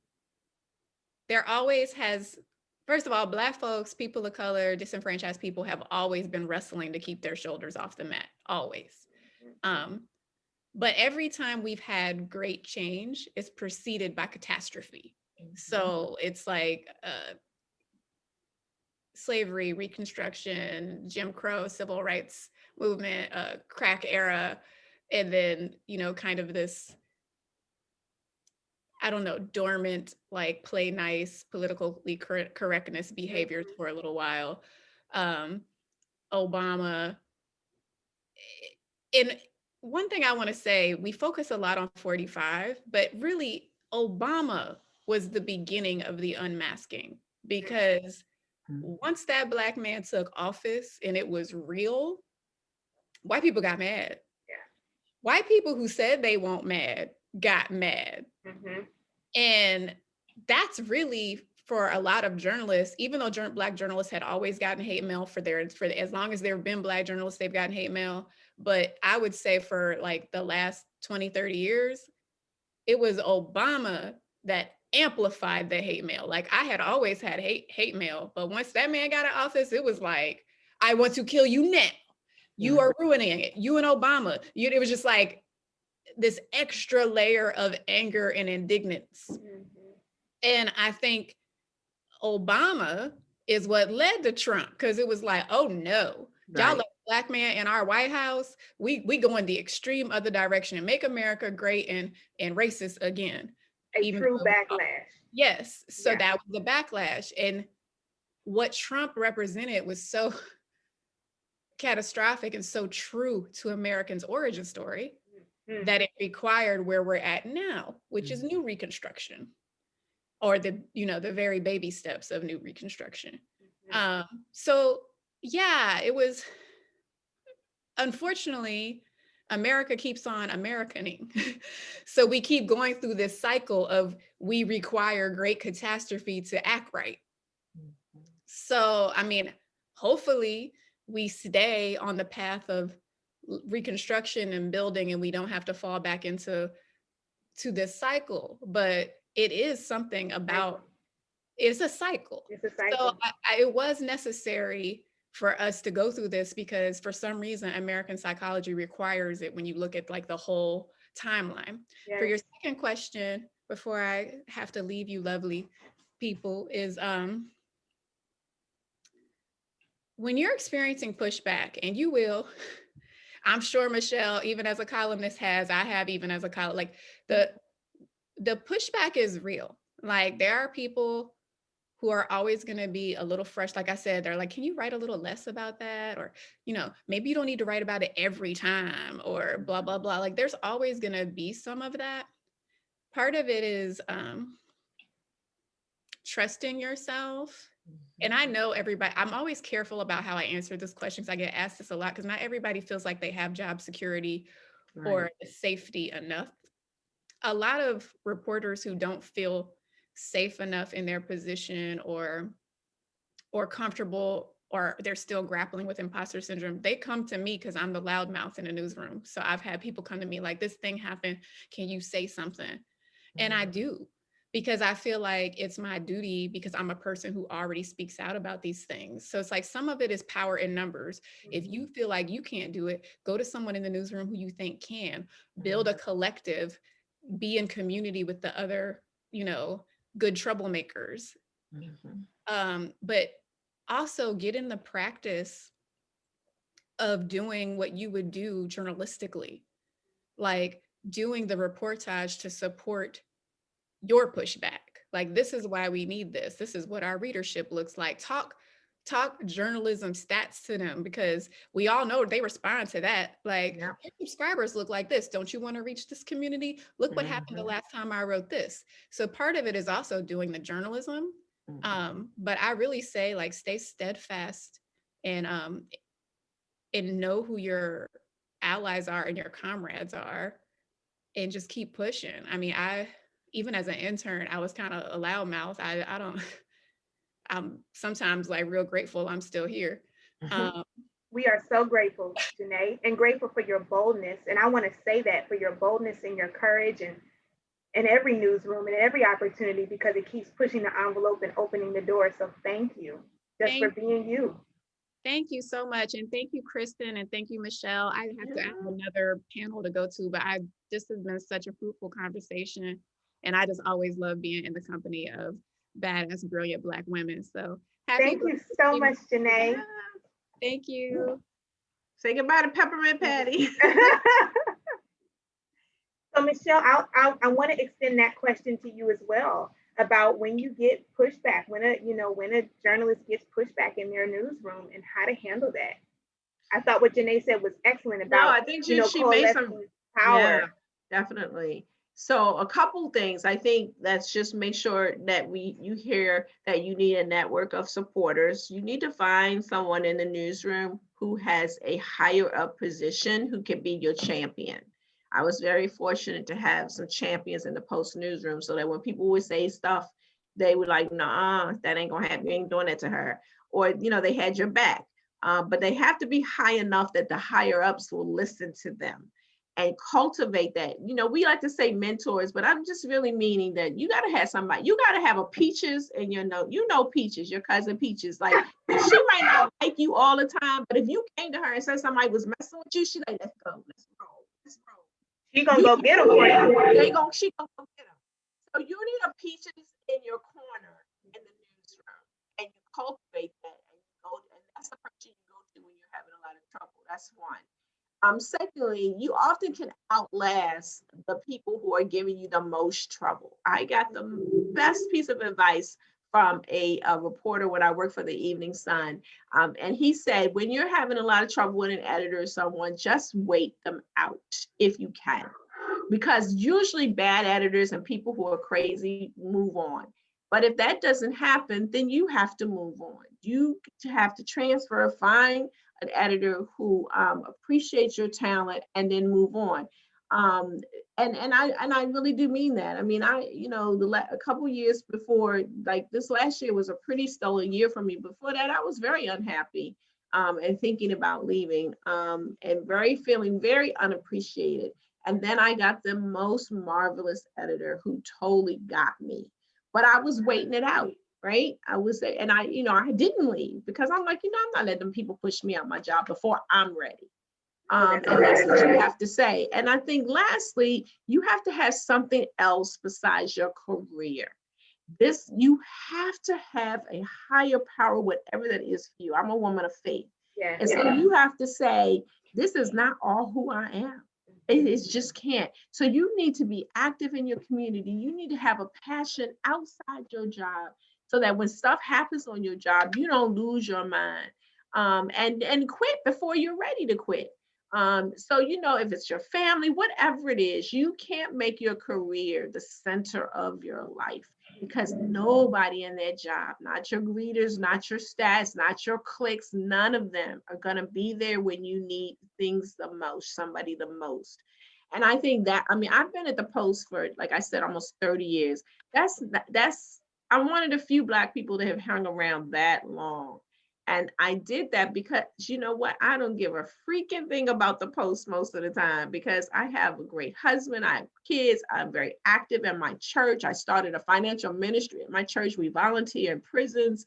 there always has, first of all, Black folks, people of color, disenfranchised people have always been wrestling to keep their shoulders off the mat, always. But every time we've had great change, it's preceded by catastrophe. So it's like slavery, Reconstruction, Jim Crow, civil rights movement, crack era, and then, you know, kind of this, I don't know, dormant, like play nice, politically correctness behaviors for a little while. Obama. And one thing I want to say, we focus a lot on 45, but really Obama was the beginning of the unmasking, because once that Black man took office and it was real, white people got mad. Yeah. White people who said they weren't mad got mad. And that's really, for a lot of journalists, even though Black journalists had always gotten hate mail for as long as there have been Black journalists, they've gotten hate mail. But I would say for like the last 20, 30 years, it was Obama that amplified the hate mail. Like, I had always had hate mail, but once that man got in office, it was like, I want to kill you now. You are ruining it. You and Obama. It was just like, this extra layer of anger and indignance. And I think Obama is what led to Trump, because it was like, oh no, y'all let a Black man in our White House. We going the extreme other direction and make America great and racist again. A true backlash. Yes. So that was the backlash. And what Trump represented was so catastrophic and so true to Americans' origin story that it required where we're at now, which is new Reconstruction, or the very baby steps of new Reconstruction. So yeah, it was, unfortunately, America keeps on Americaning. So we keep going through this cycle of, we require great catastrophe to act right. So, I mean, hopefully we stay on the path of reconstruction and building, and we don't have to fall back into this cycle. But it is something about, it's a cycle. It's a cycle. So it was necessary for us to go through this, because for some reason, American psychology requires it when you look at like the whole timeline. Yes. For your second question, before I have to leave you lovely people, is when you're experiencing pushback, and you will, I'm sure Michelle, even as a columnist I have even as a columnist, like the pushback is real. Like, there are people who are always going to be a little fresh. Like I said, they're like, can you write a little less about that? Or, maybe you don't need to write about it every time, or blah, blah, blah. Like, there's always going to be some of that. Part of it is trusting yourself. And I know everybody, I'm always careful about how I answer this question, because I get asked this a lot, because not everybody feels like they have job security or safety enough. A lot of reporters who don't feel safe enough in their position or comfortable, or they're still grappling with imposter syndrome, they come to me because I'm the loudmouth in the newsroom. So I've had people come to me like, this thing happened, can you say something? And I do, because I feel like it's my duty, because I'm a person who already speaks out about these things. So it's like, some of it is power in numbers. If you feel like you can't do it, go to someone in the newsroom who you think can. Build a collective, be in community with the other, good troublemakers. But also get in the practice of doing what you would do journalistically, like doing the reportage to support your pushback. Like, this is why we need this. This is what our readership looks like. Talk journalism stats to them, because we all know they respond to that. Like, your subscribers look like this. Don't you want to reach this community? Look what happened the last time I wrote this. So part of it is also doing the journalism. But I really say, like, stay steadfast and know who your allies are and your comrades are, and just keep pushing. I mean, even as an intern, I was kind of a loudmouth. I'm sometimes like real grateful I'm still here. We are so grateful, Jeneé, and grateful for your boldness. And I want to say that, for your boldness and your courage, and in every newsroom and every opportunity, because it keeps pushing the envelope and opening the door. So thank you for being you. Thank you so much. And thank you, Kristen, and thank you, Michelle. I have to have another panel to go to, but this has been such a fruitful conversation. And I just always love being in the company of badass, brilliant Black women. So thank you so much, Jeneé. Thank you. Say goodbye to Peppermint Patty. So Michelle, I want to extend that question to you as well, about when you get pushback, when a journalist gets pushback in their newsroom, and how to handle that. I thought what Jeneé said was excellent about, I think she made some power. Yeah, definitely. So a couple things. I think let's just make sure that you hear that you need a network of supporters. You need to find someone in the newsroom who has a higher up position, who can be your champion. I was very fortunate to have some champions in the Post newsroom, so that when people would say stuff, they were like, nah, that ain't gonna happen. You ain't doing that to her. Or, they had your back. But they have to be high enough that the higher ups will listen to them and cultivate that. We like to say mentors, but I'm just really meaning that you got to have somebody. You got to have a Peaches in your note. Peaches, your cousin Peaches. Like, she might not like you all the time, but if you came to her and said somebody was messing with you, she's like, let's go, let's roll, let's roll. She gonna go get them for you. She gonna go get them. So you need a peaches in your corner in the newsroom, and you cultivate that, and you go, and that's the person you go to when you're having a lot of trouble. That's one. Secondly, you often can outlast the people who are giving you the most trouble. I got the best piece of advice from a reporter when I worked for the Evening Sun. And he said, when you're having a lot of trouble with an editor or someone, just wait them out if you can. Because usually bad editors and people who are crazy move on. But if that doesn't happen, then you have to move on. You have to transfer, find an editor who appreciates your talent, and then move on. And I really do mean that. I mean, a couple years before, like this last year was a pretty stellar year for me. Before that, I was very unhappy and thinking about leaving and feeling very unappreciated. And then I got the most marvelous editor who totally got me. But I was waiting it out, right? I didn't leave because I'm like, I'm not letting people push me out my job before I'm ready. And that's what you have to say. And I think lastly, you have to have something else besides your career. You have to have a higher power, whatever that is for you. I'm a woman of faith. Yeah. And so you have to say, this is not all who I am. It just can't. So you need to be active in your community. You need to have a passion outside your job so that when stuff happens on your job, you don't lose your mind and quit before you're ready to quit. So, if it's your family, whatever it is, you can't make your career the center of your life because nobody in their job, not your greeters, not your stats, not your clicks, none of them are going to be there when you need things the most, somebody the most. And I think that, I've been at the Post for, like I said, almost 30 years. I'm one of the few Black people that have hung around that long. And I did that because, you know what? I don't give a freaking thing about the Post most of the time because I have a great husband. I have kids. I'm very active in my church. I started a financial ministry at my church. We volunteer in prisons.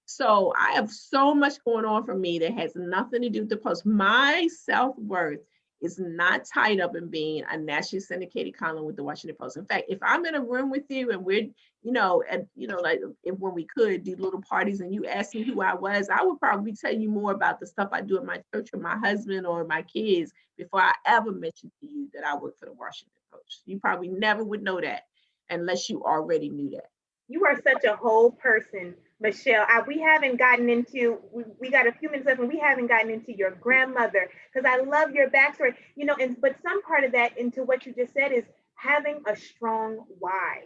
So I have so much going on for me that has nothing to do with the Post. My self-worth is not tied up in being a nationally syndicated column with the Washington Post. In fact, if I'm in a room with you and we're, like when we could do little parties and you ask me who I was, I would probably tell you more about the stuff I do at my church with my husband or my kids before I ever mentioned to you that I work for the Washington Post. You probably never would know that unless you already knew that. You are such a whole person, Michelle. We haven't gotten into, we got a few minutes left and we haven't gotten into your grandmother because I love your backstory, but some part of that into what you just said is having a strong why,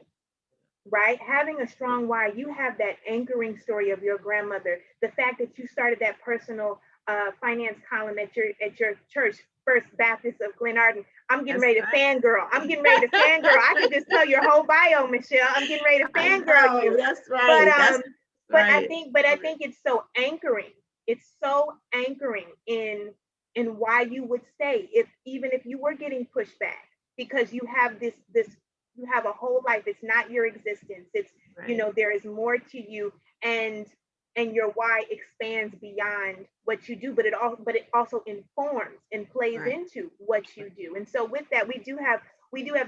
right? Having a strong why. You have that anchoring story of your grandmother, the fact that you started that personal finance column at your church, First Baptist of Glenarden. I'm getting ready to fangirl. I could just tell your whole bio, Michelle. I'm getting ready to fangirl you. That's right. But I think it's so anchoring. It's so anchoring in why you would stay even if you were getting pushed back because you have this you have a whole life. It's not your existence. It's right. There is more to you and your why expands beyond what you do, but it also informs and plays right. into what you do. And so with that, we do have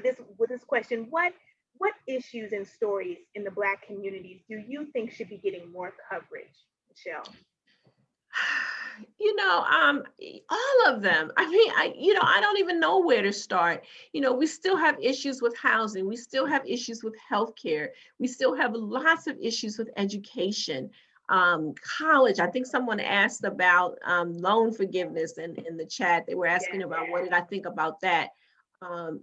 this question. What issues and stories in the Black communities do you think should be getting more coverage, Michelle? All of them. I don't even know where to start. We still have issues with housing. We still have issues with healthcare. We still have lots of issues with education. College. I think someone asked about loan forgiveness in the chat. They were asking about what did I think about that. I'm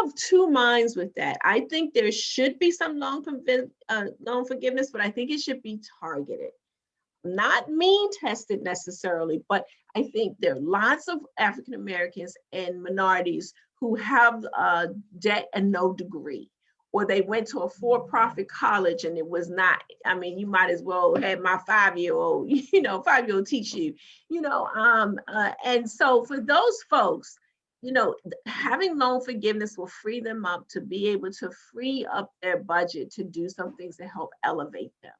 of two minds with that. I think there should be some loan forgiveness, but I think it should be targeted. Not mean tested necessarily, but I think there are lots of African Americans and minorities who have debt and no degree, or they went to a for-profit college and it was not. You might as well have my 5-year-old, 5-year-old teach you, and so for those folks, having loan forgiveness will free them up to be able to free up their budget to do some things to help elevate them.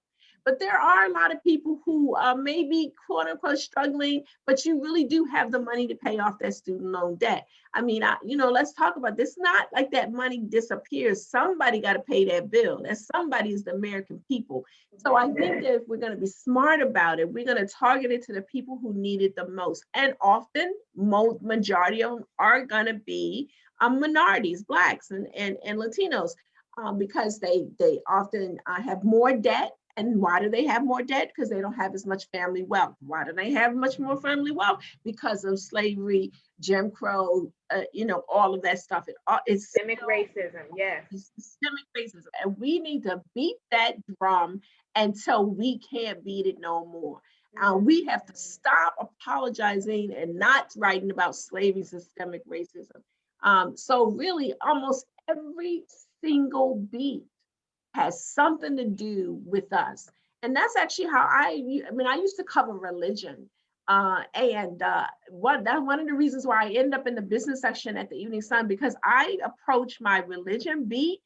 But there are a lot of people who may be quote unquote struggling, but you really do have the money to pay off that student loan debt. I mean, let's talk about this. Not like that money disappears. Somebody got to pay that bill. That somebody is the American people. So I think that if we're going to be smart about it, we're going to target it to the people who need it the most. And often, majority of them are going to be minorities, Blacks and Latinos, because they often have more debt. And why do they have more debt? Because they don't have as much family wealth. Why do they have much more family wealth? Because of slavery, Jim Crow, all of that stuff. It's systemic racism, yes. Systemic racism. And we need to beat that drum until we can't beat it no more. We have to stop apologizing and not writing about slavery, systemic racism. So really, almost every single beat has something to do with us. And that's actually how I used to cover religion. And one of the reasons why I ended up in the business section at the Evening Sun, because I approach my religion beat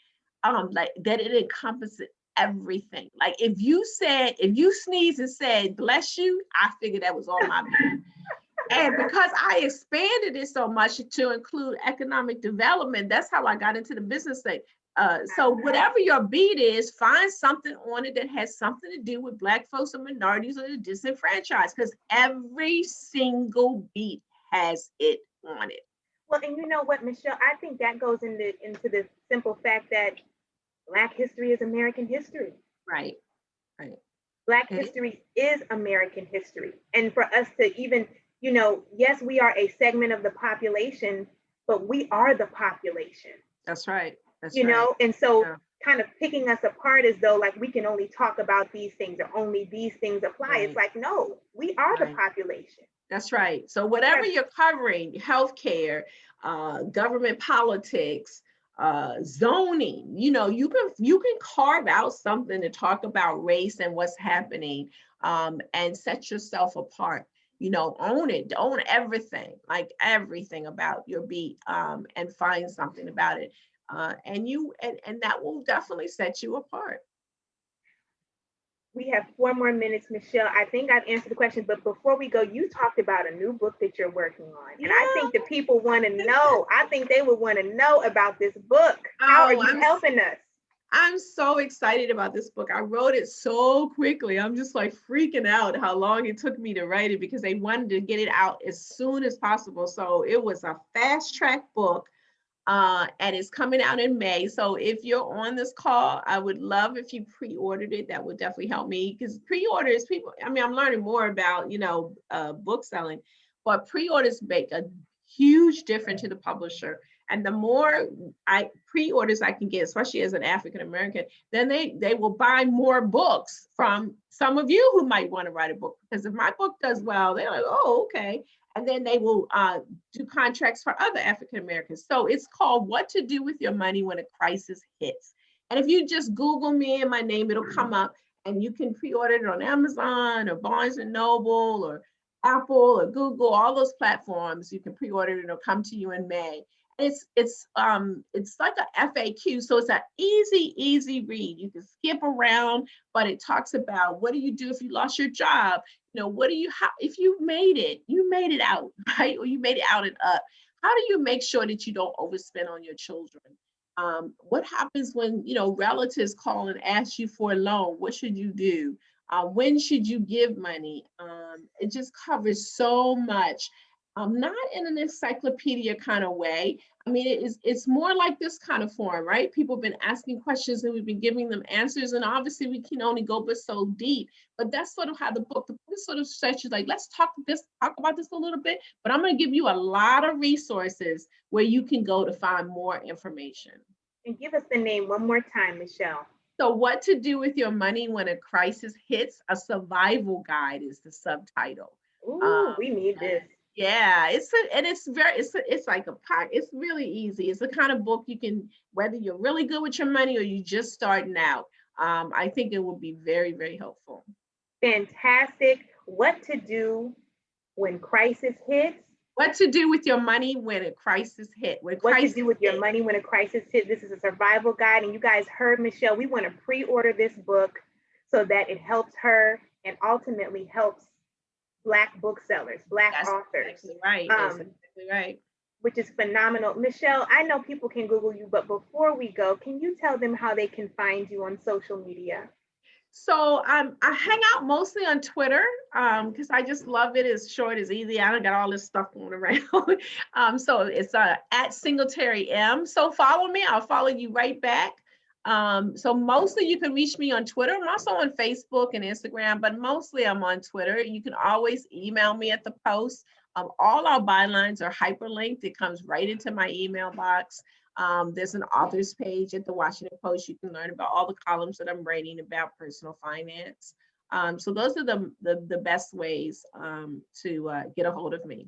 like that it encompasses everything. Like if you sneezed and said, bless you, I figured that was all my beat. And because I expanded it so much to include economic development, that's how I got into the business thing. So whatever your beat is, find something on it that has something to do with Black folks or minorities or the disenfranchised, because every single beat has it on it. Well, and you know what, Michelle, I think that goes into the simple fact that Black history is American history. Right. Black history is American history. And for us to even, yes, we are a segment of the population, but we are the population. That's right. And so kind of picking us apart as though like we can only talk about these things or only these things apply. Right. It's like, no, we are the population. That's right. So whatever you're covering, healthcare, government politics, zoning, you can carve out something to talk about race and what's happening, and set yourself apart. Own it, own everything, like everything about your beat, and find something about it. And that will definitely set you apart. We have 4 more minutes, Michelle. I think I've answered the question, but before we go, you talked about a new book that you're working on. And I think the people want to know. I think they would want to know about this book. How are you helping us? I'm so excited about this book. I wrote it so quickly. I'm just like freaking out how long it took me to write it, because they wanted to get it out as soon as possible. So it was a fast track book. And it's coming out in May. So if you're on this call, I would love if you pre-ordered it. That would definitely help me, because pre-orders, I'm learning more about, book selling, but pre-orders make a huge difference to the publisher. And the more pre-orders I can get, especially as an African-American, then they will buy more books from some of you who might want to write a book. Because if my book does well, they're like, oh, okay. And then they will do contracts for other African-Americans. So it's called What to Do with Your Money When a Crisis Hits. And if you just Google me and my name, it'll come up, and you can pre-order it on Amazon or Barnes & Noble or Apple or Google, all those platforms. You can pre-order it, it'll come to you in May. It's like a FAQ, so it's an easy read. You can skip around, but it talks about what do you do if you lost your job? If you made it out, right? Or you made it out and up. How do you make sure that you don't overspend on your children? What happens when, relatives call and ask you for a loan? What should you do? When should you give money? It just covers so much. Not in an encyclopedia kind of way. I mean, it's more like this kind of forum, right? People have been asking questions and we've been giving them answers, and obviously we can only go but so deep. But that's sort of how the book sort of stretches. Like, let's talk about this a little bit, but I'm going to give you a lot of resources where you can go to find more information. And give us the name one more time, Michelle. So What to Do with Your Money When a Crisis Hits, a Survival Guide is the subtitle. Ooh, we need this. Yeah, it's really easy. It's the kind of book you can, whether you're really good with your money or you're just starting out, I think it will be very, very helpful. Fantastic. What to do when crisis hits. What to do with your money when a crisis hit. What to do with your money when a crisis hits. This is a survival guide. And you guys heard Michelle, we want to pre-order this book so that it helps her and ultimately helps Black booksellers, Black That's authors. exactly right. That's exactly right. Which is phenomenal. Michelle, I know people can Google you, but before we go, can you tell them how they can find you on social media? So I hang out mostly on Twitter because I just love it. It's short, it's easy. I don't got all this stuff going around. So it's at Singletary M. So follow me. I'll follow you right back. So mostly you can reach me on Twitter. I'm also on Facebook and Instagram, but mostly I'm on Twitter. You can always email me at the post. All our bylines are hyperlinked. It comes right into my email box. There's an authors page at the Washington Post. You can learn about all the columns that I'm writing about personal finance. So those are the best ways to get a hold of me.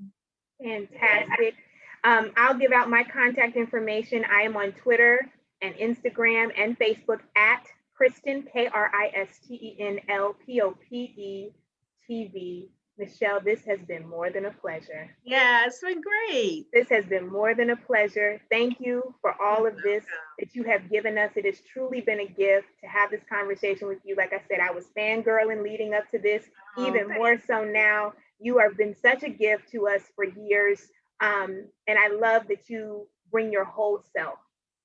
Fantastic. I'll give out my contact information. I am on Twitter and Instagram and Facebook at Kristen, KristenLPope Michelle, this has been more than a pleasure. Yeah, it's been great. This has been more than a pleasure. Thank you for all of this that you have given us. It has truly been a gift to have this conversation with you. Like I said, I was fangirling leading up to this, even more so now. You have been such a gift to us for years. And I love that you bring your whole self,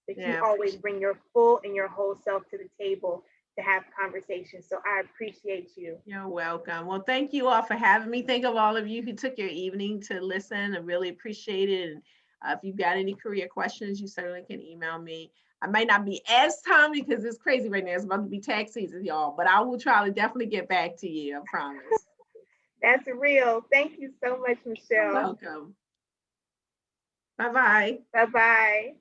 that you always bring your full and your whole self to the table to have conversations. So I appreciate you. You're welcome. Well, thank you all for having me. Thank of all of you who took your evening to listen. I really appreciate it. And if you've got any career questions, you certainly can email me. I might not be as timely because it's crazy right now. It's about to be tax season, y'all, but I will try to definitely get back to you. I promise. That's real. Thank you so much, Michelle. You're welcome. Bye-bye. Bye-bye.